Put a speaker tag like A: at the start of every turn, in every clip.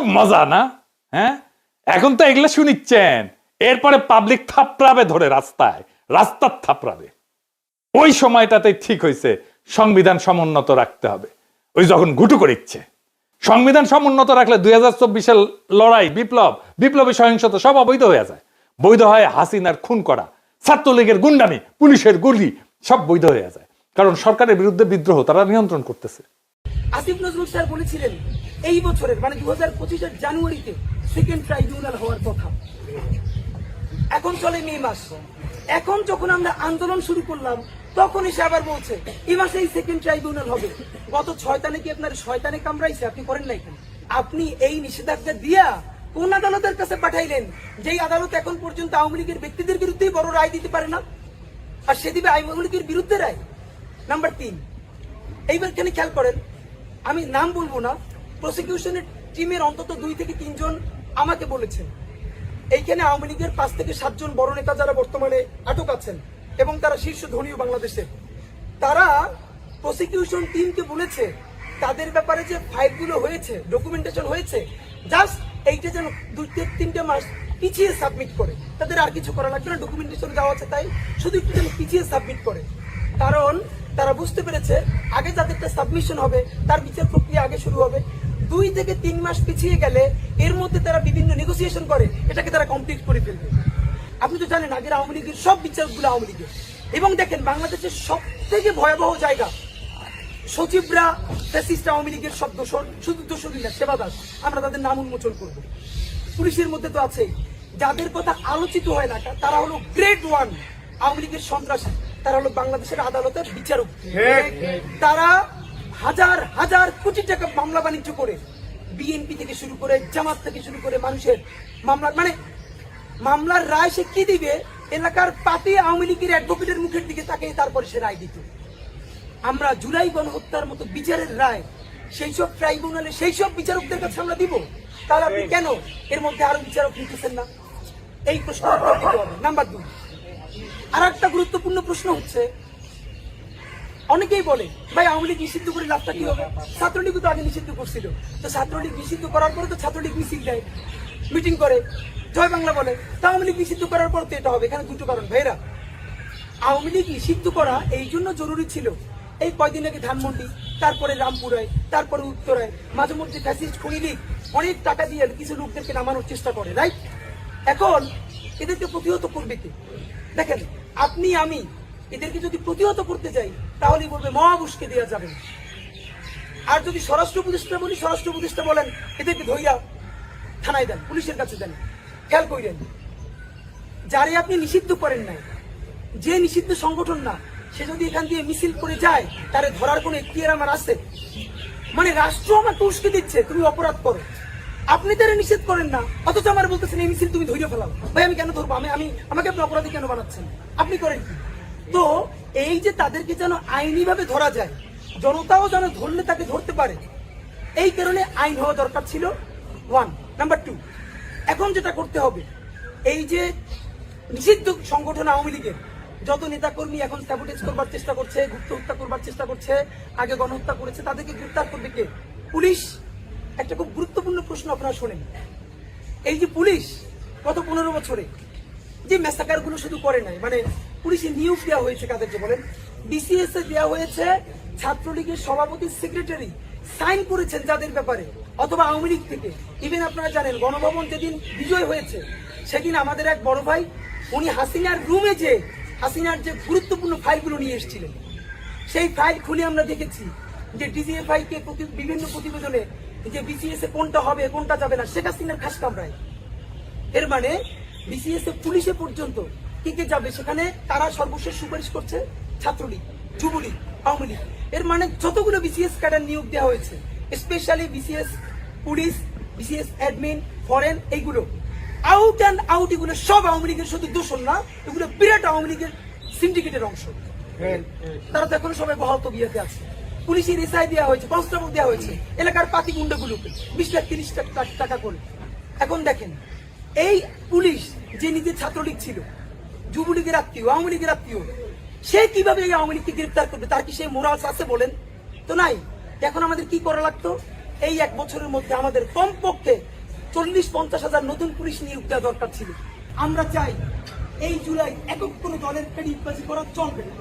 A: খুব মজা না? হ্যাঁ, এখন তো এগুলো শুনিচ্ছেন, এরপরে পাবলিক থাপড়াবে ধরে রাস্তার থাপড়াবে। ওই সময়টাতে ঠিক হয়েছে সংবিধান সমুন্নত রাখতে হবে। ওই যখন ঘুটু করে ইচ্ছে সংবিধান সমুন্নত রাখলে 2024-এর লড়াই, বিপ্লবী সহিংসতা সব অবৈধ হয়ে যায়। বৈধ হয় হাসিনার খুন করা, ছাত্রলীগের গুন্ডামি, পুলিশের গুলি, সব বৈধ হয়ে যায়, কারণ সরকারের বিরুদ্ধে বিদ্রোহ তারা নিয়ন্ত্রণ করতেছে।
B: আসিফ নজরুল স্যার বলেছিলেন এই বছরের মানে 2025-এর জানুয়ারিতে সেকেন্ড ট্রাইব্যুনাল হওয়ার কথা। এখন চলে মে মাস। এখন যখন আমরা আন্দোলন শুরু করলাম তখন এসে আবার বলছে এই মাসে এই সেকেন্ড ট্রাইব্যুনাল হবে। গত 6 তারিখে আপনার শয়তানে কামড়াইছে, আপনি করেন নাই কেন? আপনি এই নিষেধাজ্ঞা দিয়া কোন আদালতের কাছে পাঠাইলেন যেই আদালত এখন পর্যন্ত আওয়ামী লীগের ব্যক্তিদের বিরুদ্ধেই বড় রায় দিতে পারে না, আর সে দিবে আওয়ামী লীগের বিরুদ্ধে রায়। নাম্বার 3, এইবার এখানে খেয়াল করেন, আমি নাম বলবো না, প্রসিকিউশনের টিমের অন্তত 2 থেকে 3 জন আমাকে বলেছেন এইখানে আওয়ামী লীগের 5 থেকে 7 জন বড় নেতা যারা বর্তমানে আটক আছেন এবং তারা শীর্ষ ধনীয় বাংলাদেশের, তারা প্রসিকিউশন টিমকে বলেছে তাদের ব্যাপারে যে ফাইলগুলো হয়েছে, ডকুমেন্টেশন হয়েছে, জাস্ট এইটা যেন 2-3 মাস পিছিয়ে সাবমিট করে, তাদের আর কিছু করা লাগবে না, ডকুমেন্টেশন যাওয়া আছে তাই শুধু একটু যেন পিছিয়ে সাবমিট করে। কারণ তারা বুঝতে পেরেছে আগে যাদেরটা সাবমিশন হবে তার বিচার প্রক্রিয়া আগে শুরু হবে। 2 থেকে 3 মাস পিছিয়ে গেলে এর মধ্যে তারা বিভিন্ন নেগোসিয়েশন করে এটাকে তারা কমপ্লিট করে ফেলবে। আপনি তো জানেন আগের আওয়ামী লীগের সব বিচারকগুলো আওয়ামী লীগের। এবং দেখেন বাংলাদেশের সব থেকে ভয়াবহ জায়গা, সচিবরা ফ্যাসিস্ট আওয়ামী লীগের সব দোষর, শুধু দোষরই না, সেবাদাস, আমরা তাদের নাম উন্মোচন করব। পুলিশের মধ্যে তো আছেই, যাদের কথা আলোচিত হয় না তারা হলো গ্রেড 1 আওয়ামী লীগের সন্ত্রাসী, তারা হলো বাংলাদেশের আদালতের বিচারক। তারা হাজার হাজার কোটি টাকা মামলা বাণিজ্য করে বিএনপি থেকে শুরু করে জামাত থেকে শুরু করে মানুষের মামলা, মানে মামলার রায় সে কি দিবে এলাকার পাতি আওয়ামী লীগের অ্যাডভোকেটের মুখের দিকে তাকে তারপরে সে রায় দিত। আমরা জুলাই গণহত্যার মতো বিচারের রায় সেই সব ট্রাইব্যুনালে সেই সব বিচারকদের কাছে আমরা দিব, তাহলে আপনি কেন এর মধ্যে আরো বিচারক নিতেছেন না? এই প্রশ্ন দিতে হবে। নাম্বার 2, আর একটা গুরুত্বপূর্ণ প্রশ্ন হচ্ছে, অনেকেই বলে ভাই আওয়ামী লীগ নিষিদ্ধ করে লাভটা কি হবে? ছাত্রলীগ তো আগে নিষিদ্ধ করছিল, তো ছাত্রলীগ নিষিদ্ধ করার পরে তো ছাত্রলীগ মিছিল দেয়, মিটিং করে, জয় বাংলা বলে, তা আওয়ামী লীগ নিষিদ্ধ করার পর তো এটা হবে। এখানে 2টো কারণ ভাইরা। আওয়ামী লীগ নিষিদ্ধ করা এই জন্য জরুরি ছিল, এই কয়দিন আগে ধানমন্ডি, তারপরে রামপুরায়, তারপরে উত্তরায় মাঝে মধ্যে ফ্যাসিস্ট খুনি লীগ অনেক টাকা দিয়ে কিছু লোকদেরকে নামানোর চেষ্টা করে, রাইট? এখন এদেরকে প্রতিহত করবে কে? দেখেন আপনি আমি এদেরকে যদি প্রতিহত করতে যাই তাহলেই বলবে মহাবুশকে দেওয়া যাবে। আর যদি স্বরাষ্ট্র উপদেষ্টা বলি, স্বরাষ্ট্র উপদেষ্টা বলেন এদেরকে ধইয়া থানায় দেন, পুলিশের কাছে দেন। খেয়াল করেন, যারে আপনি নিষিদ্ধ করেন নাই, যে নিষিদ্ধ সংগঠন না, সে যদি এখান দিয়ে মিছিল করে যায় তারে ধরার কোনো এখতিয়ার আমার আছে? মানে রাষ্ট্র আমাকে উস্কে দিচ্ছে তুমি অপরাধ করো, আপনি তারা নিষেধ করেন না, অথচ আমার বলতেছেন এই মিছিল তুমি ধৈর্য ফেলাও। ভাই আমি কেন ধরবো? আমাকে আপনি অপরাধী কেন বানাচ্ছেন? আপনি করেন কি? তো এই যে তাদেরকে যেন আইনি ভাবে ধরা যায়, জনতাও যেন ধরলে তাকে ধরতে পারে, এই কারণে আইন হওয়া দরকার ছিল 1। নাম্বার 2, এখন যেটা করতে হবে, এই যে নিষিদ্ধ সংগঠন আওয়ামী লীগের যত নেতাকর্মী এখন স্যাবোটেজ করবার চেষ্টা করছে, গুপ্ত হত্যা করবার চেষ্টা করছে, আগে গণহত্যা করেছে, তাদেরকে গ্রেফতার করবে কে? পুলিশ। একটা খুব গুরুত্বপূর্ণ প্রশ্ন আপনারা শোনেন, এই যে পুলিশ গত 15 বছরে যে ম্যাসাকার গুলো শুধু করে নাই, মানে পুলিশে নিয়োগ দেওয়া হয়েছে কাদেরকে বলেন? বিসিএস এ দেওয়া হয়েছে ছাত্রলীগের সভাপতি, সেক্রেটারি সাইন করেছেন যাদের ব্যাপারে, অথবা আওয়ামী লীগ থেকে। ইভেন আপনারা জানেন গণভবন যেদিন বিজয় হয়েছে সেদিন আমাদের এক বড় ভাই উনি হাসিনার রুমে যে হাসিনার যে গুরুত্বপূর্ণ ফাইলগুলো নিয়ে এসেছিলেন, সেই ফাইল খুলে আমরা দেখেছি যে ডিজিএফআই কে বিভিন্ন প্রতিবেদনে যে বিসিএস এ কোনটা হবে কোনটা যাবে না সেটা হাসিনার খাস কামরায়। এর মানে বিসিএস এ পুলিশে পর্যন্ত কি কে যাবে সেখানে তারা সর্বশেষ সুপারিশ করছে ছাত্রলীগ, যুবলীগ, আওয়ামী লীগ। এর মানে যতগুলো বিসিএস ক্যাডার নিয়োগ দেওয়া হয়েছে, specially BCS police, BCS admin, foreign, এইগুলো আউট অ্যান্ড আউট, এগুলো সব আওয়ামী লীগের শুধু দোষর না, এগুলো বিরাট আওয়ামী লীগের সিন্ডিকেটের অংশ। তারা তো এখন সবাই বহাল তবিয়াতে আছে। পুলিশের এসআই দেওয়া হয়েছে, কনস্টেবল দেওয়া হয়েছে এলাকার পাতি গুন্ডাগুলোকে 20 লাখ 30 লাখ টাকা করে। এখন দেখেন এই পুলিশ যে নিজের ছাত্রলীগ ছিল, যুবলীগের আত্মীয়, আওয়ামী লীগের আত্মীয়, সে কিভাবে এই আওয়ামী লীগকে গ্রেফতার করবে? তার কি সেই মোরালস আছে বলেন? তো নাই। এখন আমাদের কি করা লাগতো? এই 1 বছরের মধ্যে আমাদের কমপক্ষে 40-50 হাজার নতুন পুলিশ নিয়োগ দেওয়া দরকার ছিল। আমরা চাই এই জুলাই একক কোনো দলের পেডিবাজি করা চলবে না।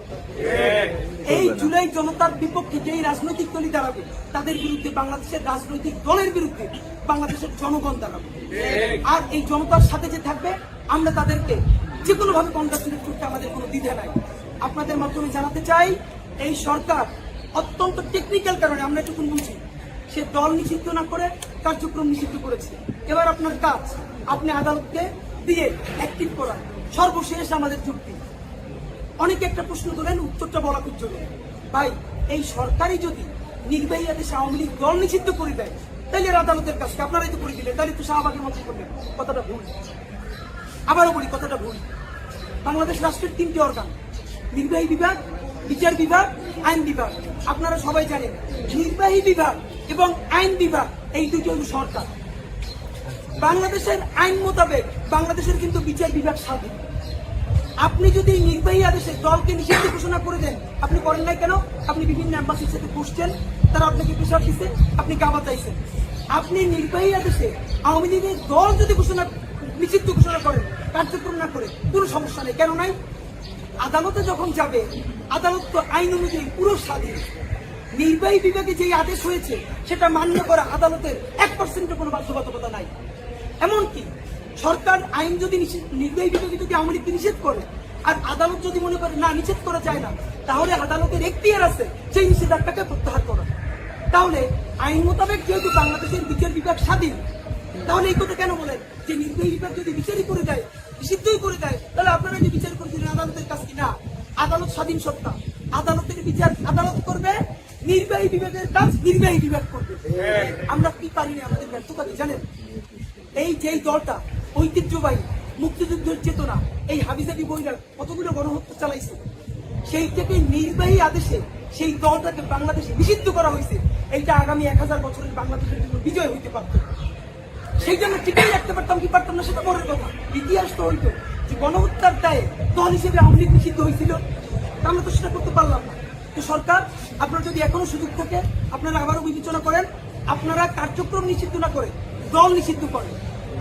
B: এই জুলাই জনতার বিপক্ষে যেই রাজনৈতিক দলই দাঁড়াবে তাদের বিরুদ্ধে বাংলাদেশের রাজনৈতিক দলের বিরুদ্ধে বাংলাদেশের জনগণ দাঁড়াবে। আর এই জনতার সাথে যে থাকবে আমরা তাদেরকে যে কোনো ভাবে কংগ্রেচুলেট করতে আমাদের কোনো দ্বিধা নাই। আপনাদের মাধ্যমে জানাতে চাই, এই সরকার অত্যন্ত টেকনিক্যাল কারণে আমরা এটুকুন বুঝি, সে দল নিষিদ্ধ না করে কার্যক্রম নিষিদ্ধ করেছে। এবার আপনার কাজ, আপনি আদালতকে দিয়ে অ্যাক্টিভ করা। সর্বশেষ আমাদের যুক্তি, অনেকে একটা প্রশ্ন তোলেন, উত্তরটা বলা খুব জরুরি। ভাই, এই সরকারই যদি নির্বাহী আদেশে আওয়ামী লীগ দল নিষিদ্ধ করে দেয়, তাহলে এর আদালতের কাজকে আপনারাই তো করে দিলেন, তাহলে তো শাহবাগের মতো করলেন। কথাটা ভুল। আবারও বলি, কথাটা ভুল। বাংলাদেশ রাষ্ট্রের 3টি অর্গান, নির্বাহী বিভাগ, বিচার বিভাগ, আইন বিভাগ। আপনারা সবাই জানেন নির্বাহী বিভাগ এবং আইন বিভাগ এই দুটি হল সরকার। বাংলাদেশের আইন মোতাবেক বাংলাদেশের কিন্তু বিচার বিভাগ স্বাধীন। আপনি যদি নির্বাহী আদেশে দলকে নিষিদ্ধ ঘোষণা করে দেন, আপনি করেন নাই কেন? আপনি বিভিন্ন এম্বাসির সাথে বসছেন, তারা আপনাকে প্রেশার দিচ্ছে, আপনি গাবা চাইছেন। আপনি নির্বাহী আদেশে আওয়ামী লীগের দল যদি নিষিদ্ধ ঘোষণা করেন, কার্যক্রম না করে, কোনো সমস্যা নেই। কেন নাই? আদালতে যখন যাবে, আদালত তো আইন অনুযায়ী পুরো স্বাধীন। নির্বাহী বিভাগে যে আদেশ হয়েছে সেটা মান্য করা আদালতের 1% কোনো বাধ্যবাধকতা নাই। এমনকি সরকার আইন যদি নির্বাহী বিভাগে যদি আওয়ামী লীগকে নিষেধ করে, আর আদালত যদি মনে করে না নিষেধ করা যায় না, তাহলে আদালতের এখতিয়ার আছে সেই নিষেধাজ্ঞাকে প্রত্যাহার করা। তাহলে আইন মোতাবেক যেহেতু বাংলাদেশের বিচার বিভাগ স্বাধীন, তাহলে এই কথা কেন বলেন যে নির্বাহী বিভাগ যদি বিচারই করে দেয়, নিষিদ্ধই করে দেয়, তাহলে আপনারা যে বিচার করে দিলেন আদালতের কাজ কি? না, আদালত স্বাধীন সত্তা, আদালতের বিচার আদালত করবে, নির্বাহী বিভাগের কাজ নির্বাহী বিভাগ করবে। আমরা কি পারি না, আমাদের ব্যর্থতা জানেন? এই যেই দলটা ঐতিহ্যবাহী মুক্তিযুদ্ধের চেতনা, এই হাবিজাবি বইরা কতগুলো গণহত্যা চালাইছে, সেই থেকে নির্বাহী আদেশে সেই দলটাকে বাংলাদেশে নিষিদ্ধ করা হয়েছে। এইটা আগামী 1000 বছরের বাংলাদেশের জন্য বিজয় হইতে পারত। সেই জন্য টিকেই রাখতে পারতাম কি পারতাম না সেটা বড় কথা। ইতিহাস তো হইতো যে গণহত্যার দায়ে দল হিসেবে আওয়ামী লীগ নিষিদ্ধ হয়েছিল, আমরা তো সেটা করতে পারলাম না। তো সরকার, আপনার যদি এখনো সুযোগ থাকে, আপনারা আবারও বিবেচনা করেন, আপনারা কার্যক্রম নিষিদ্ধ না করে দল নিষিদ্ধ করেন।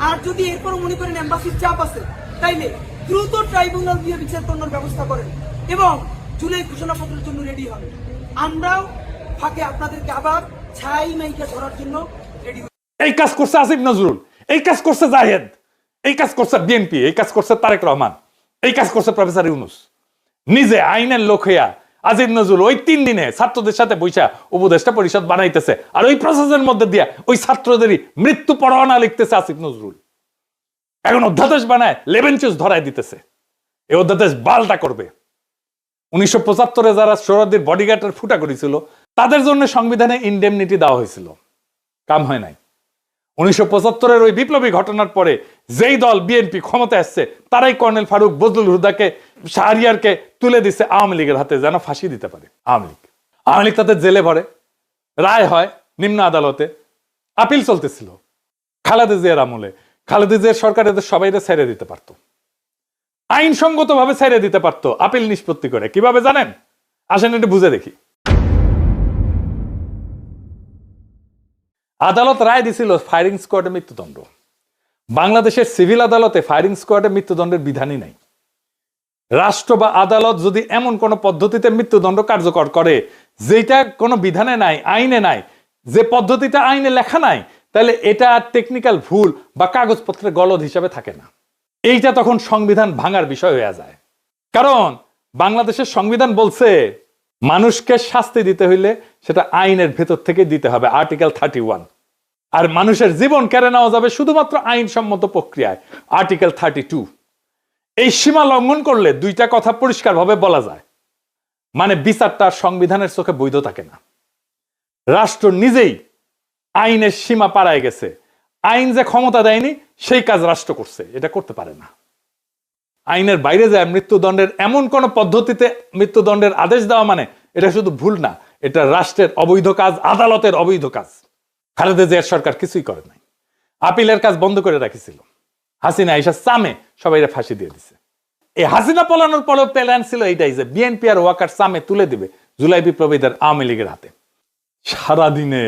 B: আর যদি এরপরও মনে করেন এম্বাসির চাপ আছে, তাইলে দ্রুত ট্রাইব্যুনাল দিয়ে বিচার করানোর ব্যবস্থা করেন এবং জুলাই ঘোষণাপত্রের জন্য রেডি হন। আমরাও ফাঁকে আপনাদেরকে আবার ছাই মাইকা ধরার জন্য রেডি।
A: এই কাজ করছে আসিফ নজরুল, এই কাজ করছে জাহেদ, এই কাজ করছে বিএনপি, এই কাজ করছে তারেক রহমান, এই কাজ করছে প্রফেসর ইউনূস। নিজে আইনের লোক হইয়া আসিফ নজরুল ওই 3 দিনে ছাত্রদের সাথে বৈশা উপদেষ্টা পরিষদ বানাইতেছে, আর ওই প্রসেসের মধ্যে দিয়া ওই ছাত্রদেরই মৃত্যু পরোয়ানা লিখতেছে আসিফ নজরুল। এখন অধ্যাদেশ বানায় লেবেনচুস ধরায় দিতেছে। এই অধ্যাদেশ বালটা করবে। 1975-এ যারা সোহরাওয়ার্দীর বডিগার্ডের ফুটা করেছিল, তাদের জন্য সংবিধানে ইনডেমনিটি দেওয়া হয়েছিল, কাম হয় নাই। 1975-এর ওই বিপ্লবী ঘটনার পরে যেই দল বিএনপি ক্ষমতায় আসছে, তারাই কর্নেল ফারুক, বজলুল হুদাকে, শাহরিয়ারকে তুলে দিচ্ছে আওয়ামী লীগের হাতে, যেন ফাঁসি দিতে পারে আওয়ামী লীগ তাদের জেলে ভরে। রায় হয় নিম্ন আদালতে, আপিল চলতেছিল। খালেদা জিয়ার আমলে খালেদা জিয়ার সরকার এদের সবাইকে ছেড়ে দিতে পারতো, আইনসঙ্গত ভাবে ছেড়ে দিতে পারতো, আপিল নিষ্পত্তি করে। কিভাবে জানেন? আসেন একটু বুঝে দেখি। আদালত রায় দিছিল ফায়ারিং স্কোয়াডে মৃত্যুদণ্ড। বাংলাদেশের সিভিল আদালতে ফায়ারিং স্কোয়াডে মৃত্যুদণ্ডের বিধানই নাই। রাষ্ট্র বা আদালত যদি এমন কোন পদ্ধতিতে মৃত্যুদণ্ড কার্যকর করে যেটা কোনো বিধানে নাই, আইনে নাই, যে পদ্ধতিটা আইনে লেখা নাই, তাহলে এটা টেকনিক্যাল ভুল বা কাগজপত্রের গলদ হিসাবে থাকে না। এইটা তখন সংবিধান ভাঙার বিষয় হয়ে যায়। কারণ বাংলাদেশের সংবিধান বলছে মানুষকে শাস্তি দিতে হইলে সেটা আইনের ভেতর থেকে দিতে হবে, আর্টিকেল 31। আর মানুষের জীবন কেড়ে নেওয়া যাবে শুধুমাত্র আইনসম্মত প্রক্রিয়ায়, আর্টিকেল 32। এই সীমা লঙ্ঘন করলে দুইটা কথা পরিষ্কারভাবে বলা যায়, মানে বিচারটা সংবিধানের চোখে বৈধ থাকে না। রাষ্ট্র নিজেই আইনের সীমা পাড়ায় গেছে, আইন যে ক্ষমতা দেয়নি সেই কাজ রাষ্ট্র করছে, এটা করতে পারে না। আইনের বাইরে যায় মৃত্যুদণ্ডের এমন কোন পদ্ধতিতে মৃত্যুদণ্ডের আদেশ দেওয়া, মানে এটা শুধু ভুল না, এটা রাষ্ট্রের অবৈধ কাজ, আদালতের অবৈধ কাজ। খালেদা জিয়ার সরকার কিছুই করে নাই, আপিলের কাজ বন্ধ করে রাখিছিল। হাসিনা আইসা সামে সবাই ফাঁসি দিয়ে দিছে। এই হাসিনা পলানোর পরেও প্ল্যান ছিল এইটাই যে বিএনপি আর ওয়াকার সামে তুলে দিবে জুলাই বিপ্লবীদের আওয়ামী লীগের হাতে। সারাদিনে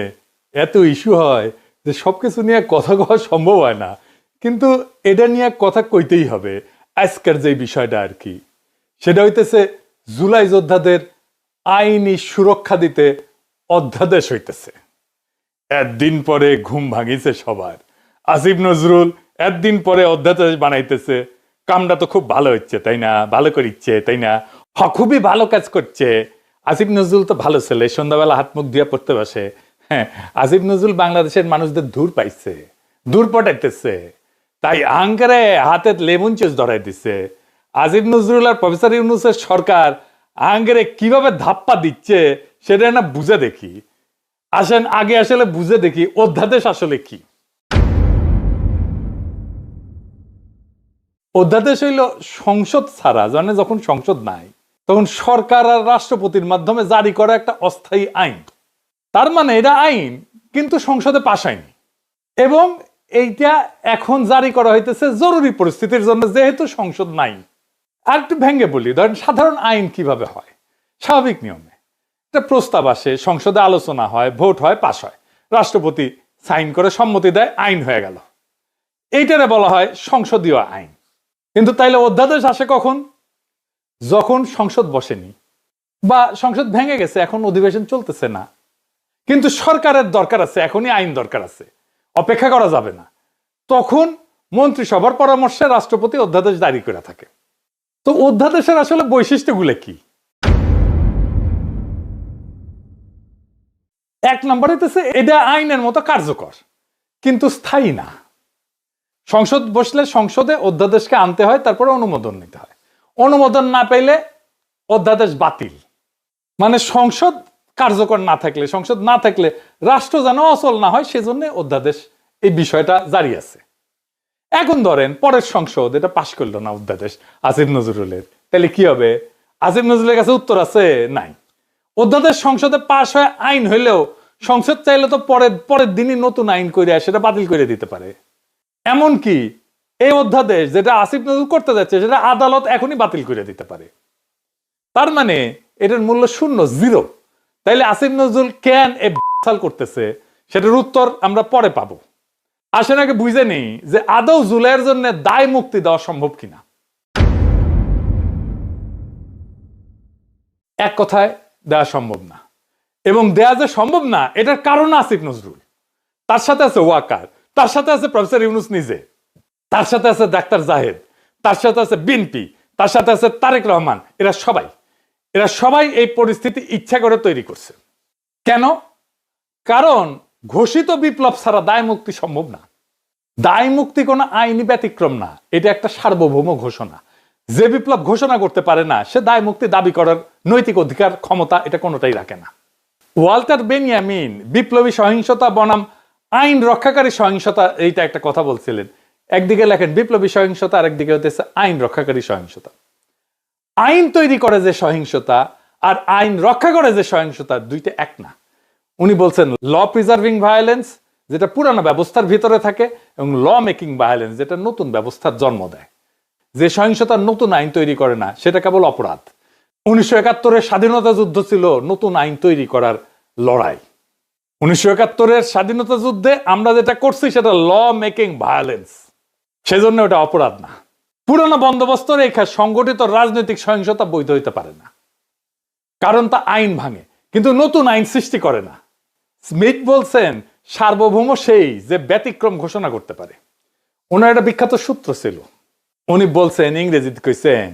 A: এত ইস্যু হয় যে সবকিছু নিয়ে কথা কওয়া সম্ভব হয় না, কিন্তু এটা নিয়ে কথা কইতেই হবে। আজকের যে বিষয়টা আর কি, সেটা হইতেছে জুলাই যোদ্ধাদের আইনি সুরক্ষা দিতে অধ্যাদেশ হইতেছে। একদিন পরে ঘুম ভাঙিছে সবার। আসিফ নজরুল একদিন পরে অধ্যাদেশ বানাইতেছে। কামটা তো খুব ভালো হচ্ছে তাই না, ভালো করিচ্ছে তাই না, খুবই ভালো কাজ করছে। আসিফ নজরুল তো ভালো ছেলে, সন্ধ্যাবেলা হাত মুখ দিয়ে পড়তে বসে। হ্যাঁ, আসিফ নজরুল বাংলাদেশের মানুষদের দূর পাইছে, দূর পটাইতেছে, তাই আঙ্কারে হাতে লেমন চুস ধরাই দিচ্ছে। আসিফ নজরুল আর প্রফেসর ইউনূসের সরকার আঙ্কারে কিভাবে ধাপ্পা দিচ্ছে সেটা না বুঝে দেখি। আসেন আগে আসলে বুঝে দেখি অধ্যাদেশ আসলে কি। অধ্যাদেশ হইল সংসদ ছাড়া, জানে যখন সংসদ নাই তখন সরকার আর রাষ্ট্রপতির মাধ্যমে জারি করা একটা অস্থায়ী আইন। তার মানে এটা আইন কিন্তু সংসদে পাস হয়নি, এবং এইটা এখন জারি করা হইতেছে জরুরি পরিস্থিতির জন্য, যেহেতু সংসদ নাই। আর একটু ভেঙে বলি, ধরেন সাধারণ আইন কিভাবে হয়। স্বাভাবিক নিয়মে একটা প্রস্তাব আসে, সংসদে আলোচনা হয়, ভোট হয়, পাস হয়, রাষ্ট্রপতি সাইন করে সম্মতি দেয়, আইন হয়ে গেল। এইটারে বলা হয় সংসদীয় আইন। কিন্তু তাইলে অধ্যাদেশ আসে কখন? যখন সংসদ বসেনি বা সংসদ ভেঙে গেছে, এখন অধিবেশন চলতেছে না, কিন্তু সরকারের দরকার আছে, এখনই আইন দরকার আছে, অপেক্ষা করা যাবে না, তখন মন্ত্রিসভার পরামর্শে রাষ্ট্রপতি অধ্যাদেশ জারি করে থাকে। তো অধ্যাদেশের আসলে বৈশিষ্ট্যগুলো কি? এক নম্বর হইতেছে এটা আইনের মতো কার্যকর কিন্তু স্থায়ী না। সংসদ বসলে সংসদে অধ্যাদেশকে আনতে হয়, তারপরে অনুমোদন নিতে হয়, অনুমোদন না পেলে অধ্যাদেশ বাতিল। মানে সংসদ কার্যকর না থাকলে, সংসদ না থাকলে রাষ্ট্র যেন অচল না হয়, সেজন্য অধ্যাদেশ এই বিষয়টা জারি আছে। এখন ধরেন পরের সংসদ এটা পাশ করলো না অধ্যাদেশ আসিফ নজরুলের, তাহলে কি হবে? আসিফ নজরুলের কাছে উত্তর আছে? নাই। অধ্যাদেশ সংসদে পাশ হয়ে আইন হইলেও সংসদ চাইলে তো পরের দিনই নতুন আইন করে সেটা বাতিল করে দিতে পারে। এমনকি এই অধ্যাদেশ যেটা আসিফ নজরুল করতে যাচ্ছে সেটা আদালত এখনই বাতিল করে দিতে পারে। তার মানে এটার মূল্য শূন্য, জিরো। তাইলে আসিফ নজরুল কেন এ সাল করতেছে সেটার উত্তর আমরা পরে পাবো। আসেন আগে বুঝে নেই যে আদৌ জুলাইয়ের জন্য দায় মুক্তি দেওয়া সম্ভব কিনা। এক কথায় দেওয়া সম্ভব না, এবং দেয়া যে সম্ভব না এটার কারণ আসিফ নজরুল, তার সাথে আছে ওয়াকার, তার সাথে আছে প্রফেসর ইউনূস নিজে, তার সাথে আছে ডাক্তার জাহেদ, তার সাথে আছে বিএনপি, তার সাথে আছে তারেক রহমান। এরা সবাই এই পরিস্থিতি ইচ্ছা করে তৈরি করছে। কেন? কারণ ঘোষিত বিপ্লব ছাড়া দায় মুক্তি সম্ভব না। দায় মুক্তি কোনো আইনি ব্যতিক্রম না, এটা একটা সার্বভৌম ঘোষণা। যে বিপ্লব ঘোষণা করতে পারে না সে দায় মুক্তি দাবি করার নৈতিক অধিকার, ক্ষমতা এটা কোনোটাই রাখে না। ওয়াল্টার বেনিয়ামিন বিপ্লবী সহিংসতা বনাম আইন রক্ষাকারী সহিংসতা, এইটা একটা কথা বলছিলেন। একদিকে লেখেন বিপ্লবী সহিংসতা, আর একদিকে হতেছে আইন রক্ষাকারী সহিংসতা। আইন তৈরি করে যে সহিংসতা আর আইন রক্ষা করে যে সহিংসতা, দুইটা এক না। উনি বলছেন ল প্রিজার্ভিং ভায়োলেন্স, যেটা পুরানো ব্যবস্থার ভিতরে থাকে, এবং ল মেকিং ভায়োলেন্স, যেটা নতুন ব্যবস্থার জন্ম দেয়। যে সহিংসতার নতুন আইন তৈরি করে না সেটা কেবল অপরাধ। 1971-এর স্বাধীনতা যুদ্ধ ছিল নতুন আইন তৈরি করার লড়াই। 1971-এর স্বাধীনতা যুদ্ধে আমরা যেটা করছি সেটা ল মেকিং ভায়োলেন্স, সেজন্য ওটা অপরাধ না। পুরানো বন্দোবস্ত রেখা সংগঠিত রাজনৈতিক সহিংসতা বৈধ হইতে পারে না, কারণ তা আইন ভাঙে, কিন্তু নতুন আইন সৃষ্টি করে না। স্মিথ বলছেন সার্বভৌম সেই যে ব্যতিক্রম ঘোষণা করতে পারে। ওনার একটা বিখ্যাত সূত্র ছিল, উনি বলছেন, ইংরেজিতে কইছেন,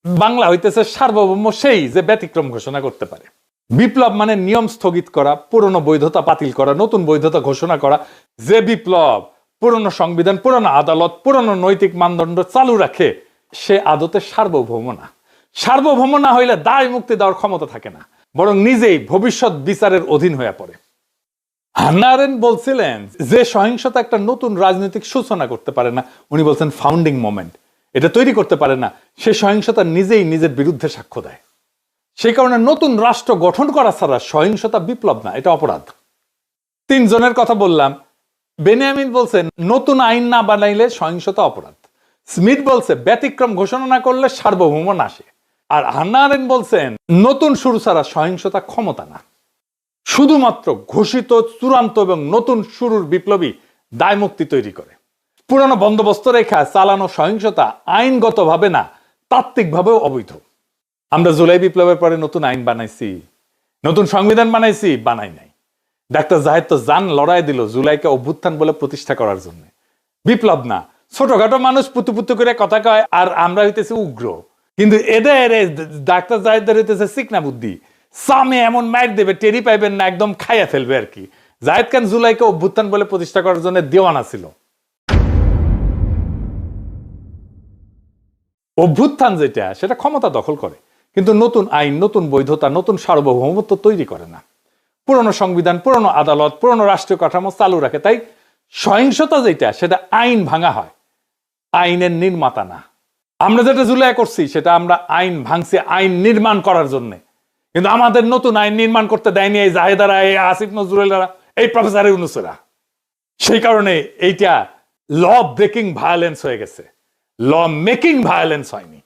A: বাংলা হইতেছে সার্বভৌম সেই যে ব্যতিক্রম ঘোষণা করতে পারে। বিপ্লব মানে নিয়ম স্থগিত করা, পুরনো বৈধতা বাতিল করা, নতুন বৈধতা ঘোষণা করা। যে বিপ্লব পুরনো সংবিধান, পুরনো আদালত, পুরনো নৈতিক মানদণ্ড চালু রাখে, সে আদতে সার্বভৌম না। সার্বভৌম না হইলে দায় মুক্তি দেওয়ার ক্ষমতা থাকে না, বরং নিজেই ভবিষ্যৎ বিচারের অধীন হয়ে পড়ে। হান্না আরেন্ট বলছিলেন যে সহিংসতা একটা নতুন রাজনৈতিক সূচনা করতে পারে না, উনি বলছেন ফাউন্ডিং মোমেন্ট, এটা তৈরি করতে পারে না, সে সহিংসতা নিজেই নিজের বিরুদ্ধে সাক্ষ্য দেয়। সেই কারণে নতুন রাষ্ট্র গঠন করা ছাড়া সহিংসতা বিপ্লব না, এটা অপরাধ। 3 জনের কথা বললাম। বেনিয়ামিন বলছেন নতুন আইন না বানাইলে সহিংসতা অপরাধ। স্মিথ বলছে ব্যতিক্রম ঘোষণা না করলে সার্বভৌম নাশে। আর হান্না আরেন্ট বলছেন নতুন শুরু ছাড়া সহিংসতা ক্ষমতা না। শুধুমাত্র ঘোষিত চূড়ান্ত এবং নতুন শুরুর বিপ্লবী দায়মুক্তি তৈরি করে। পুরানো বন্দোবস্ত রেখা চালানো সহিংসতা আইনগতভাবে না, তাত্ত্বিকভাবেও অবৈধ। আমরা জুলাই বিপ্লবের পরে নতুন আইন বানাইছি, নতুন সংবিধান বানাইছি, বানাই নাই। ডাক্তার জাহেদ তো জান লড়াই দিল জুলাইকে অভ্যুত্থান বলে প্রতিষ্ঠা করার জন্য। বিপ্লব না, ছোটখাটো মানুষ পুতু পুতু করে কথা কয়, আর আমরা হইতেছি উগ্র। কিন্তু এদের ডাক্তার জাহেদের হইতেছে চিকনা বুদ্ধি, সামে এমন মাইর দেবে টেরি পাইবেন না, একদম খাইয়া ফেলবে আর কি। জাহেদ খান জুলাইকে অভ্যুত্থান বলে প্রতিষ্ঠা করার জন্য দেওয়ানা ছিল। অভ্যুত্থান যেটা, সেটা ক্ষমতা দখল করে, কিন্তু নতুন আইন, নতুন বৈধতা, নতুন সার্বভৌমত্ব তৈরি করে না। পুরনো সংবিধান, পুরনো আদালত, পুরনো রাষ্ট্রীয় কাঠামো চালু রাখে। তাই সহিংসতা যেটা, সেটা আইন ভাঙা হয়, আইনের নির্মাতা না। আমরা যেটা জুলাই করছি সেটা আমরা আইন ভাঙছি আইন নির্মাণ করার জন্য, কিন্তু আমাদের নতুন আইন নির্মাণ করতে দেয়নি এই জাহেদারা, এই আসিফ নজরুলেরা, এই প্রফেসর ইউনূসেরা। সেই কারণে এইটা ল ব্রেকিং ভায়োলেন্স হয়ে গেছে, ল মেকিং ভায়োলেন্স হয়নি।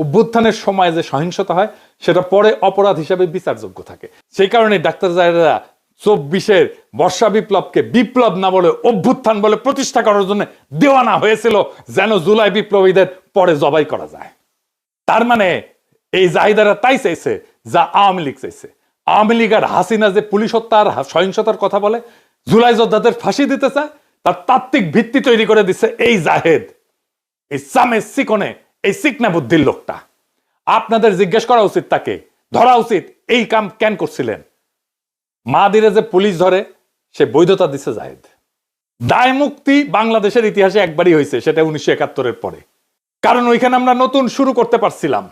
A: অভ্যুত্থানের সময় যে সহিংসতা হয় সেটা পরে অপরাধ হিসাবে বিচারযোগ্য থাকে। সেই কারণে ডাক্তার জাহেদরা 24-এর বর্ষা বিপ্লবকে বিপ্লব না বলে অভ্যুত্থান বলে প্রতিষ্ঠা করার জন্য দেওয়ানা হয়েছিল, যেন জুলাই বিপ্লবীদের পরে জবাই করা যায়। তার মানে এই জাহিদারা তাই চাইছে যা আওয়ামী লীগ চাইছে। আওয়ামী লীগ আর হাসিনা যে পুলিশ হত্যা আর সহিংসতার কথা বলে, জুলাই যোদ্ধাদের ফাঁসি দিতে চায়, তার তাত্ত্বিক ভিত্তি তৈরি করে দিচ্ছে এই জাহেদ, এই সামে সিকনে, এই সিকনা বুদ্ধির লোকটা। আপনাদের জিজ্ঞেস করা উচিত, তাকে ধরা উচিত, এই কাম কেন করছিলেন। মাদিরে যে পুলিশ ধরে, সে বৈধতা দিচ্ছে জাহেদ। দায় মুক্তি বাংলাদেশের ইতিহাসে একবারই হয়েছে, সেটা 1971-এর পরে। কারণ ওইখানে আমরা নতুন শুরু করতে পারছিলাম,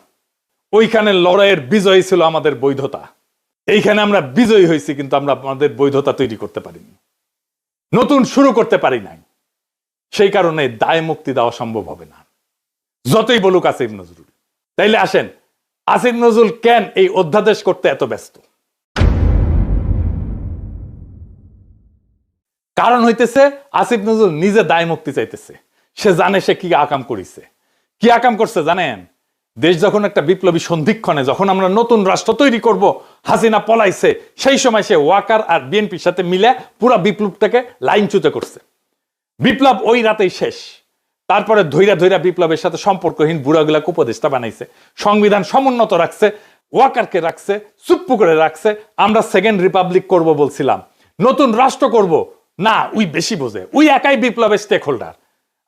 A: ওইখানে লড়াইয়ের বিজয়ী ছিল আমাদের বৈধতা। এইখানে আমরা বিজয়ী হয়েছি, কিন্তু আমরা আমাদের বৈধতা তৈরি করতে পারিনি, নতুন শুরু করতে পারি নাই। সেই কারণে দায় মুক্তি দেওয়া সম্ভব হবে না, যতই বলুক আসিফ নজরুল। তাইলে আসেন, আসিফ নজরুল কেন এই অধ্যাদেশ করতে এত ব্যস্ত? কারণ হইতেছে আসিফ নজরুল নিজে দায় মুক্তি চাইতেছে। সে জানে সে কি আকাম করিছে। কি আকাম করছে জানেন? দেশ যখন একটা বিপ্লবী সন্ধিক্ষণে, যখন আমরা নতুন রাষ্ট্র তৈরি করব, হাসিনা পলাইছে, সেই সময় সে ওয়াকার আর বিএনপির সাথে মিলে পুরো বিপ্লবটাকে লাইনচ্যুত করছে। বিপ্লব ওই রাতেই শেষ। তারপরে ধৈরা ধৈরা বিপ্লবের সাথে সম্পর্কহীন বুড়াগুলাকে উপদেষ্টা বানাইছে, সংবিধান সমুন্নত রাখছে, ওয়াকারকে রাখছে, চুপ্পু করে রাখছে। আমরা সেকেন্ড রিপাবলিক করব বলছিলাম, নতুন রাষ্ট্র করব না, উই বেশি বোঝে, উই একাই বিপ্লবের স্টেক হোল্ডার।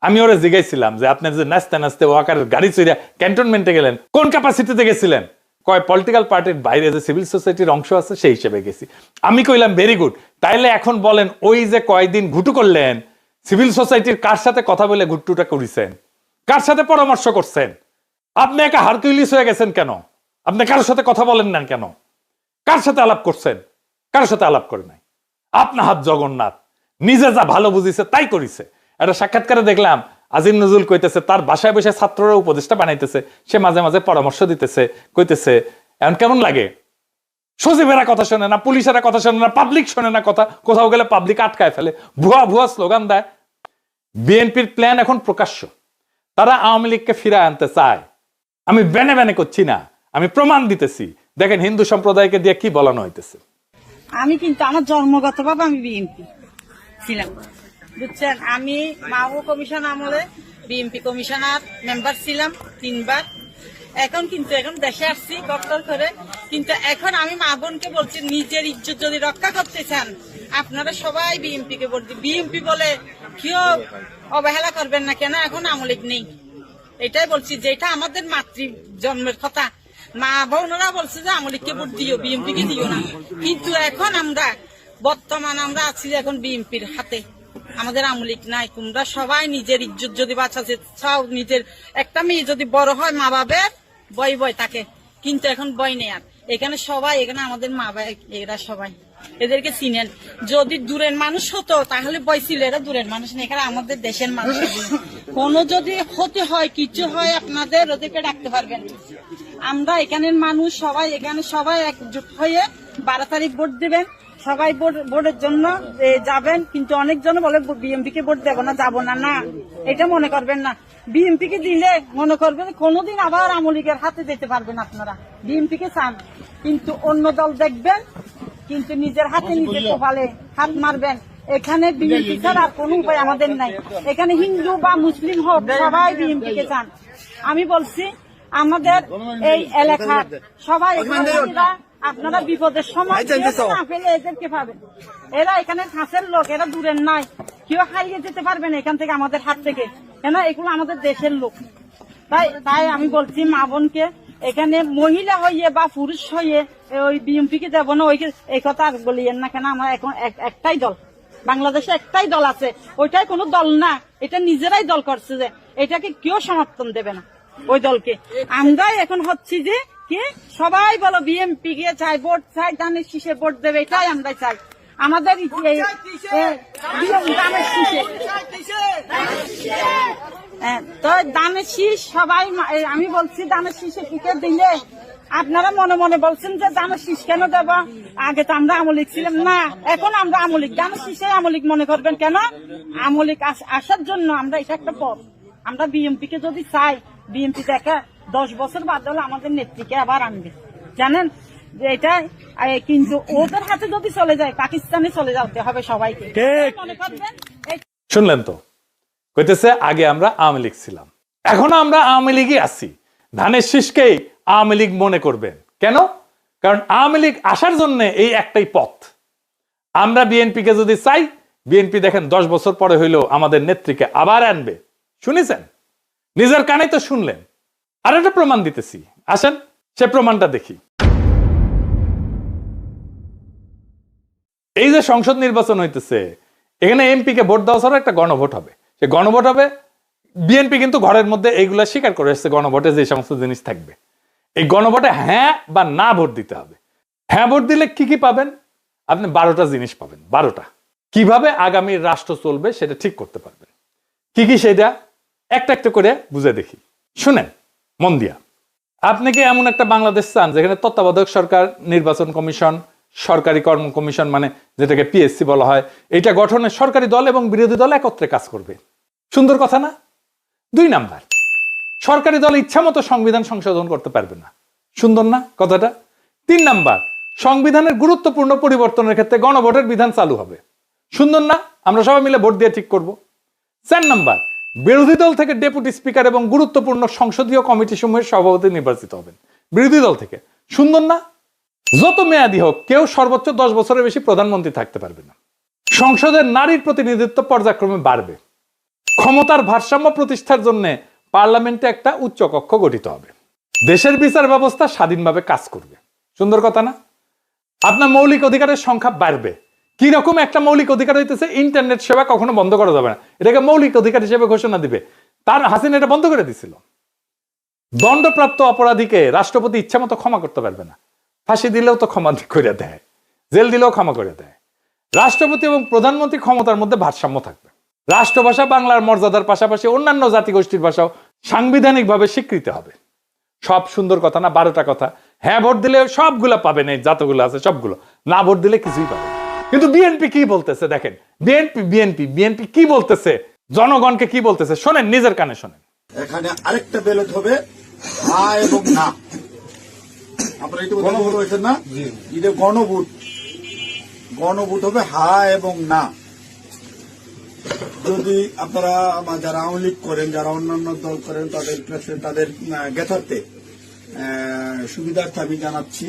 A: আমি ওরা জিজ্ঞাসিলাম যে আপনি যে নাচতে নাচতে ওয়াকারের গাড়ি চড়িয়া ক্যান্টনমেন্টে গেলেন, কোন ক্যাপাসিটিতে গেছিলেন? কয় পলিটিক্যাল পার্টির বাইরে যে সিভিল সোসাইটির অংশ আছে সেই হিসেবে গেছি। আমি কইলাম ভেরি গুড। তাইলে এখন বলেন, ওই যে কয়দিন ঘুটু করলেন, সিভিল সোসাইটির কার সাথে কথা বলে ঘুট্টুটা করেছেন? কার সাথে পরামর্শ করছেন? আপনি একা হারকিউলিস হয়ে গেছেন কেন? আপনি কারোর সাথে কথা বলেন না কেন? কার সাথে আলাপ করছেন? কারোর সাথে আলাপ করে নাই। আপনার হাত জগন্নাথ, নিজে যা ভালো বুঝিছে তাই করিছে। একটা সাক্ষাৎকারে দেখলাম আজিম নজরুল কইতেছে তার বাসায় বসে ছাত্ররা উপদেষ্টা বানাইতেছে, সে মাঝে মাঝে পরামর্শ দিতেছে, কইতেছে এখন কেমন লাগে? সচিবেরা কথা শোনে না, পুলিশেরা কথা শোনে না, পাবলিক শোনে না কথা, কোথাও গেলে পাবলিক আটকায় ফেলে, ভুয়া ভুয়া স্লোগান দেয়। বিএনপির প্ল্যান এখন প্রকাশ্য, তারা আওয়ামী লীগকে ফিরায় আনতে চায়। আমি বেনে বেনে করছি না, আমি প্রমাণ দিতেছি। দেখেন হিন্দু সম্প্রদায়কে দিয়ে কি বলানো হইতেছে।
C: আমি কিন্তু আমার জন্মগতভাবে আমি বিএনপি ছিলাম, বুঝছেন। আমি মাহবুব কমিশন আমলে বিএনপি কমিশনার মেম্বার ছিলাম 3 বার। এখন দেশে আসছি ডক্টর করে, কিন্তু এখন আমি মা বোনকে বলছি, নিজের ইজ্জত যদি রক্ষা করতে চান আপনারা সবাই বিএনপি কে ভোট দিন। বিএনপি বলে কেউ অবহেলা করবেন না কেন, এখন আওয়ামী লীগ নেই। এটাই বলছি, যেটা আমাদের মাতৃ জন্মের কথা। মা বোনরা বলছে যে আওয়ামী লীগকে ভোট দিও, বিএনপি কে দিও না। কিন্তু এখন আমরা বর্তমান আমরা আছি এখন বিএনপির হাতে, আমাদের আওয়ামী লীগ নাই। তোমরা সবাই নিজের ইজ্জত যদি বাঁচাতে চাও, নিজের একটা মেয়ে যদি বড় হয় মা বাবার বয় বয় থাকে, কিন্তু এখন বয় নেই। আর এখানে সবাই, এখানে আমাদের মা বাবা এরা সবাই, এদেরকে চিনেন। যদি দূরের মানুষ হতো তাহলে বয় ছিল, এরা দূরের মানুষ নেই, এখানে আমাদের দেশের মানুষ। কোনো যদি ক্ষতি হয়, কিছু হয়, আপনাদের ওদেরকে ডাকতে পারবেন। আমরা এখানের মানুষ সবাই, এখানে সবাই একজোট হয়ে 12 তারিখ ভোট দিবেন। সবাই ভোটের জন্য যাবেন, কিন্তু অনেকজন বলে বিএনপি কে ভোট দেবো না, যাবো না। না, এটা মনে করবেন না। বিএনপি কে দিলে মনে করবেন কোনোদিন আবার আওয়ামী লীগের হাতে দিতে পারবেন আপনারা। বিএনপি কে চান, কিন্তু অন্য দল দেখবেন কিন্তু নিজের হাতে নিজে কপালে হাত মারবেন। এখানে বিএনপি ছাড়া আর কোনো উপায় আমাদের নাই। এখানে হিন্দু বা মুসলিম হোক সবাই বিএনপিকে চান। আমি বলছি আমাদের এই এলাকার সবাই আপনারা বিপদের সময় না পেলে এদেরকে পাবেন। এরা এখানে কাছের লোক, এরা দূরের নাই, কেউ হারিয়ে যেতে পারবে না এখান থেকে আমাদের হাত থেকে, কেন এগুলো আমাদের দেশের লোক। তাই আমি বলছি মা বোনকে, এখানে মহিলা হইয়ে বা পুরুষ হইয়ে ওই বিএনপিকে দেবো না ওই এই কথা আর বলিয়েন না। কেন আমরা এখন একটাই দল, বাংলাদেশে একটাই দল আছে, ওইটাই কোনো দল না, এটা নিজেরাই দল করছে যে এটাকে কেউ সমর্থন দেবে না ওই দলকে। আমরাই এখন হচ্ছি যে কি সবাই বলো বিএনপি কে চাই, ভোট চাই, ধানের শীষে ভোট দেবে, এটাই আমরা চাই। আমাদের ধানের শীষে তো ধানের শীষ সবাই, আমি বলছি ধানের শীষে টিকিট দিলে আপনারা মনে মনে বলছেন যে ধানের শীষ কেন দেব, আগে তো আমরা আমলিক ছিলাম না, এখন আমরা আমলিক, ধানের শীষে আমলিক মনে করবেন কেন? আমলিক আসার জন্য আমরা এটা একটা পথ। আমরা বিএনপি কে যদি চাই, বিএনপি দেখা 10 বছর বাদ হলে আমাদের নেত্রীকে আবার আনবে, জানেন যে এটা। কিন্তু ওদের হাতে যদি চলে যায়, পাকিস্তানে চলে যেতে হবে সবাইকে, মনে করবেন।
A: শুনলেন তো, কইতেছে আগে আমরা আওয়ামী লীগ ছিলাম, এখন আমরা আওয়ামী লীগই আছি, ধানের শীষকেই আওয়ামী লীগ মনে করবেন কেন? কারণ আওয়ামী লীগ আসার জন্য এই একটাই পথ। আমরা বিএনপি কে যদি চাই, বিএনপি দেখেন 10 বছর পরে হইলেও আমাদের নেত্রীকে আবার আনবে। শুনেছেন, নিজের কানে তো শুনলেন। আর একটা প্রমাণ দিতেছি, আসেন সে প্রমাণটা দেখি। এই যে সংসদ নির্বাচন হইতেছে, এখানে এমপি কে ভোট দেওয়া ছাড়া একটা গণভোট হবে। সে গণভোট হবে, বিএনপি কিন্তু ঘরের মধ্যে এইগুলা স্বীকার করে এসেছে, গণভোটে যে সমস্ত জিনিস থাকবে। এই গণভোটে হ্যাঁ বা না ভোট দিতে হবে। হ্যাঁ ভোট দিলে কি কি পাবেন? আপনি 12টা জিনিস পাবেন। 12টা কিভাবে আগামী রাষ্ট্র চলবে সেটা ঠিক করতে পারবেন। কি কি সেটা একটা একটা করে বুঝে দেখি, শুনেন মন দিয়া। আপনি কি এমন একটা বাংলাদেশ চান যেখানে তত্ত্বাবধায়ক সরকার, নির্বাচন কমিশন, সরকারি কর্ম কমিশন মানে যেটাকে পিএসসি বলা হয়, এটা গঠনে সরকারি দল এবং বিরোধী দল একত্রে কাজ করবে? সুন্দর কথা না? 2 নাম্বার, সরকারি দল ইচ্ছা মতো সংবিধান সংশোধন করতে পারবে না। সুন্দর না কথাটা? 3 নাম্বার, সংবিধানের গুরুত্বপূর্ণ পরিবর্তনের ক্ষেত্রে গণভোটের বিধান চালু হবে। সুন্দর না? আমরা সবাই মিলে ভোট দিয়ে ঠিক করব। 4 নাম্বার, বিরোধী দল থেকে ডেপুটি স্পিকার এবং গুরুত্বপূর্ণ সংসদীয় কমিটি সমূহের সভাপতি নির্বাচিত হবেন বিরোধী দল থেকে। সুন্দর না? যত মেয়াদী হোক, কেউ সর্বোচ্চ 10 বছরের বেশি প্রধানমন্ত্রী থাকতে পারবে না। সংসদের নারীর প্রতিনিধিত্ব পর্যায়ক্রমে বাড়বে। ক্ষমতার ভারসাম্য প্রতিষ্ঠার জন্য পার্লামেন্টে একটা উচ্চ কক্ষ গঠিত হবে। দেশের বিচার ব্যবস্থা স্বাধীনভাবে কাজ করবে। সুন্দর কথা না? আপনার মৌলিক অধিকারের সংখ্যা বাড়বে। কি রকম একটা মৌলিক অধিকার হইতেছে, ইন্টারনেট সেবা কখনো বন্ধ করা যাবে না, এটাকে মৌলিক অধিকার হিসেবে ঘোষণা দিবে। তার হাসিনা এটা বন্ধ করে দিছিল। দণ্ডপ্রাপ্ত অপরাধীকে রাষ্ট্রপতি ইচ্ছা মতো ক্ষমা করতে পারবে না। ফাঁসি দিলেও তো ক্ষমা করে দেয়, জেল দিলেও ক্ষমা করে দেয়। রাষ্ট্রপতি এবং প্রধানমন্ত্রী ক্ষমতার মধ্যে ভারসাম্য থাকবে। রাষ্ট্রভাষা বাংলার মর্যাদার পাশাপাশি অন্যান্য জাতিগোষ্ঠীর ভাষাও সাংবিধানিকভাবে স্বীকৃত হবে। সব সুন্দর কথা না? 12টা কথা। হ্যাঁ ভোট দিলে সবগুলা পাবেন, এই যতগুলো আছে সবগুলো। না ভোট দিলে কিছুই পাবেন। কিন্তু বিএনপি কি বলতেছে দেখেন, বিএনপি কি বলতেছে, জনগণকে কি বলতেছে শোনেন, নিজের কানে শোনেন।
D: এখানে আরেকটা ব্যালট হবে হা এবং না। আপনারা একটু গণভোট হয়েছেন না? এটা গণভোট হবে হা এবং না। যদি আপনারা যারা আওয়ামী লীগ করেন, যারা অন্যান্য দল করেন, তাদের জ্ঞাতার্থে সুবিধার্থে আমি জানাচ্ছি,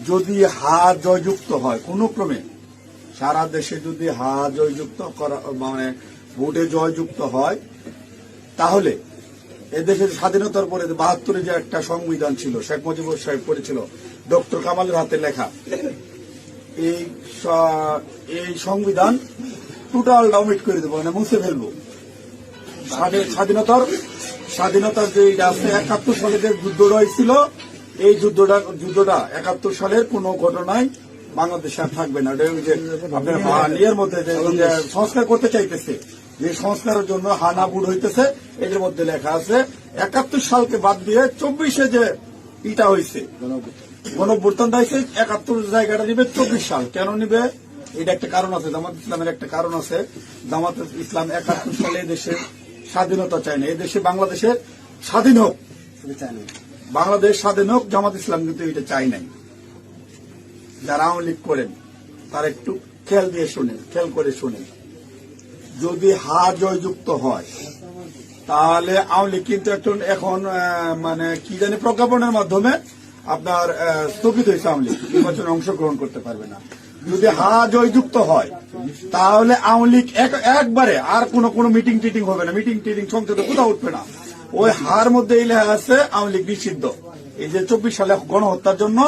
D: যদি হা জয়যুক্ত হয় কোনো ক্রমে, সারা দেশে যদি হা জয়যুক্ত করা মানে ভোটে জয়যুক্ত হয়, তাহলে এদেশের স্বাধীনতার পরে 72-এ যে একটা সংবিধান ছিল, শেখ মুজিবুর সাহেব করেছিল, ডক্টর কামালের হাতে লেখা, এই সংবিধান টোটাল ডাউমিট করে দেবো, মানে মুছে ফেলবো। স্বাধীনতার যে আছে 71 সালে যে যুদ্ধটা হয়েছিল, এই যুদ্ধটা 71 সালের কোন ঘটনায় বাংলাদেশে আর থাকবে না। আপনার ইয়ের মধ্যে যে সংস্কার করতে চাইতেছে, যে সংস্কারের জন্য হানা বুট হইতেছে, এদের মধ্যে লেখা আছে 71 সালকে বাদ দিয়ে 24-এ যে ইটা হয়েছে, গণঅভ্যুত্থানটা হয়েছে, 71 জায়গাটা নিবে 24 সাল। কেন নিবে? এটা একটা কারণ আছে, জামাত ইসলামের একটা কারণ আছে। জামাত ইসলাম 71 সালে দেশে স্বাধীনতা চায় না, এদেশে বাংলাদেশের স্বাধীন হোক, বাংলাদেশ স্বাধীন হোক, জামাত ইসলাম কিন্তু এটা চাই নাই। যারা আওয়ামী লীগ করেন তারা একটু খেয়াল দিয়ে শুনেন, খেয়াল করে শুনেন। যদি হার জয়যুক্ত হয় তাহলে আওয়ামী লীগ কিন্তু এখন মানে কি জানি প্রজ্ঞাপনের মাধ্যমে আপনার স্থগিত হয়েছে, আওয়ামী লীগ নির্বাচনে অংশগ্রহণ করতে পারবে না। যদি হার জয়যুক্ত হয় তাহলে আওয়ামী লীগ একবারে আর কোনো মিটিং টিটিং হবে না, মিটিং টিটিং সংসদে কোথাও উঠবে না। ওই হার মধ্যে এই লেখা আছে আওয়ামী লীগ নিষিদ্ধ। এই যে 24 সালে গণহত্যার জন্য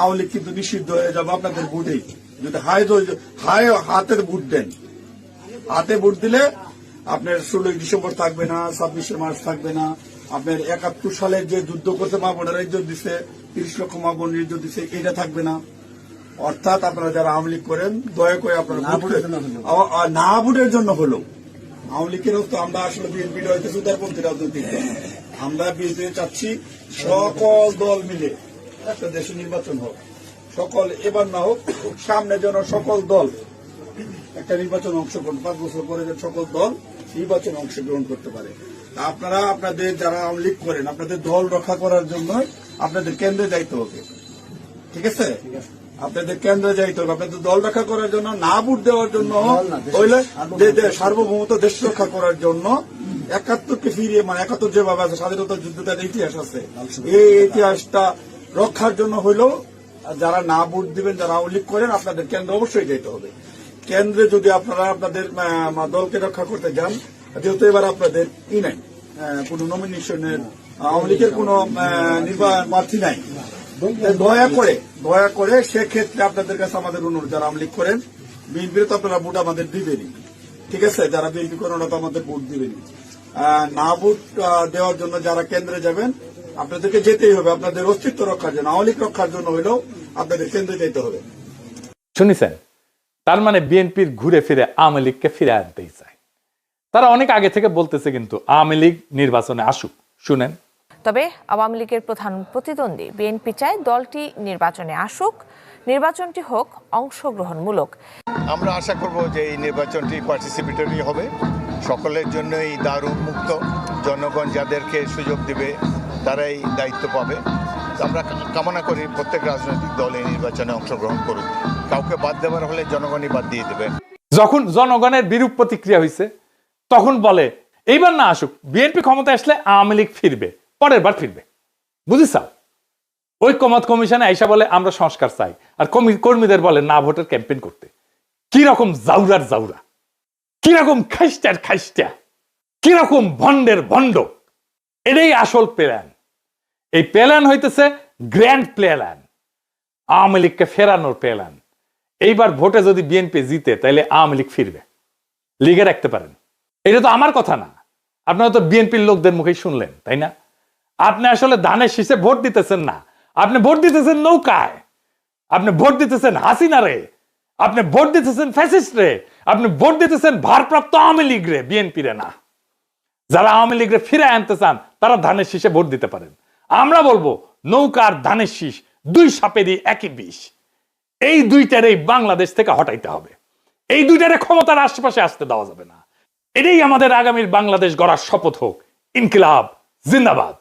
D: আওয়ামী লীগ কিন্তু নিষিদ্ধ হয়ে যাবে আপনাদের ভোটেই। যদি হাতে ভোট দেন, হাতে ভোট দিলে আপনার 16 ডিসেম্বর থাকবে না, 26 মার্চ থাকবে না, আপনার 71 সালে যে যুদ্ধ করতে মা বোনেরা ইজ্জত দিছে, 30 লক্ষ মা বোনের ইজ্জত দিছে, এটা থাকবে না। অর্থাৎ আপনারা যারা আওয়ামী লীগ করেন দয়া করে আপনারা না ভোটের জন্য হলো আওয়ামী লীগের তো আমরা আসলে বিএনপির হয়তো সুদারপন্থী রাজনৈতিক দল। আমরা বিএনপি চাচ্ছি সকল দল মিলে একটা দেশে নির্বাচন হোক, সকল এবার না হোক সামনে যেন সকল দল একটা নির্বাচন অংশগ্রহণ, 5 বছর পরে যেন সকল দল নির্বাচনে অংশগ্রহণ করতে পারে। আপনারা আপনাদের যারা আওয়ামী লীগ করেন আপনাদের দল রক্ষা করার জন্য আপনাদের কেন্দ্রে যাইতে হবে, ঠিক আছে? আপনাদের কেন্দ্রে যাইতে হবে, আপনাদের দল রক্ষা করার জন্য, না ভোট দেওয়ার জন্য হইলে সার্বভৌমত্ব দেশ রক্ষা করার জন্য 71কে ফিরিয়ে, মানে 71 যেভাবে আছে স্বাধীনতা যুদ্ধটার ইতিহাস আছে, এই ইতিহাসটা রক্ষার জন্য হইলেও যারা না ভোট দিবেন, যারা আওয়ামী লীগ করেন আপনাদের কেন্দ্রে অবশ্যই যেতে হবে। কেন্দ্রে যদি আপনারা আপনাদের দলকে রক্ষা করতে যান, যেহেতু এবার আপনাদের নাই কোন নমিনেশনের আওয়ামী লীগের কোন প্রার্থী নাই, দয়া করে সেক্ষেত্রে আপনাদের কাছে আমাদের অনুরোধ, যারা আওয়ামী লীগ করেন বিএনপির তো আপনারা ভোট আমাদের দিবেনই, ঠিক আছে? যারা বিএনপি করেন ওরা তো আমাদের ভোট দিবেনই। না ভোট দেওয়ার জন্য যারা কেন্দ্রে যাবেন আপনাদেরকে যেতেই হবে, আপনাদের অস্তিত্ব রক্ষার জন্য, আওয়ামী লীগ রক্ষার জন্য হলেও আপনাদের কেন্দ্রে যেতে হবে।
A: শুনেছেন? তার মানে বিএনপির ঘুরে ফিরে আওয়ামী লীগকে ফিরে আনতেই চায়। তারা অনেক আগে থেকে বলতেছে কিন্তু আওয়ামী লীগ নির্বাচনে আসুক। শুনেন।
E: তবে আওয়ামী লীগের প্রধান প্রতিদ্বন্দ্বী বিএনপি চায় দলটি নির্বাচনে আসুক, নির্বাচনটি হোক অংশগ্রহণমূলক।
F: আমরা আশা করব যে এই নির্বাচনটি পার্টিসিপেটরি হবে, সকলের জন্যই দ্বার উন্মুক্ত, জনগণ যাদেরকে সুযোগ দিবে তারাই দায়িত্ব পাবে। আমরা কামনা করি প্রত্যেক রাজনৈতিক দল এই নির্বাচনে অংশগ্রহণ করুক, কাউকে বাদ দেওয়ার হলে জনগণই বাদ দিয়ে দেবে। যখন
A: জনগণের বিরূপ প্রতিক্রিয়া হয়েছে তখন বলে এইবার না আসুক, বিএনপি ক্ষমতা আসলে আওয়ামী লীগ ফিরবে, পরের বার ফিরবে। বুঝিসাও? ঐক্যমত কমিশনে আইসা বলে আমরা সংস্কার চাই, আর কর্মীদের বলে না ভোটের ক্যাম্পেইন করতে। কি রকম জাউরার জাউরা, কি রকম খাইস্টার খাইস্টা, কি রকম ভন্ডের ভন্ড। এটাই আসল প্ল্যান। এই প্ল্যান হইতেছে গ্র্যান্ড প্ল্যান, আওয়ামী লীগকে ফেরানোর প্ল্যান। এইবার ভোটে যদি বিএনপি জিতে তাহলে আওয়ামী লীগ ফিরবে, লিগে রাখতে পারেন। এটা তো আমার কথা না, আপনারা তো বিএনপির লোকদের মুখেই শুনলেন, তাই না? আপনি আসলে ধানের শীষে ভোট দিতেছেন না, আপনি ভোট দিতেছেন নৌকায়, আপনি ভোট দিতেছেন হাসিনা রে, আপনি ভোট দিতেছেন ফ্যাসিস্ট রে, আপনি ভোট দিতেছেন ভারপ্রাপ্ত আওয়ামী লীগ রে, বিএনপি রে না। যারা আওয়ামী লীগ রে ফিরে আনতে চান তারা ধানের শীষে ভোট দিতে পারেন। আমরা বলবো নৌকার ধানের শীষ 2 সাপেরই একই বিষ। এই দুইটারেই বাংলাদেশ থেকে হটাইতে হবে, এই দুইটারে ক্ষমতার আশেপাশে আসতে দেওয়া যাবে না। এটাই আমাদের আগামীর বাংলাদেশ গড়ার শপথ হোক। ইনকিলাব জিন্দাবাদ।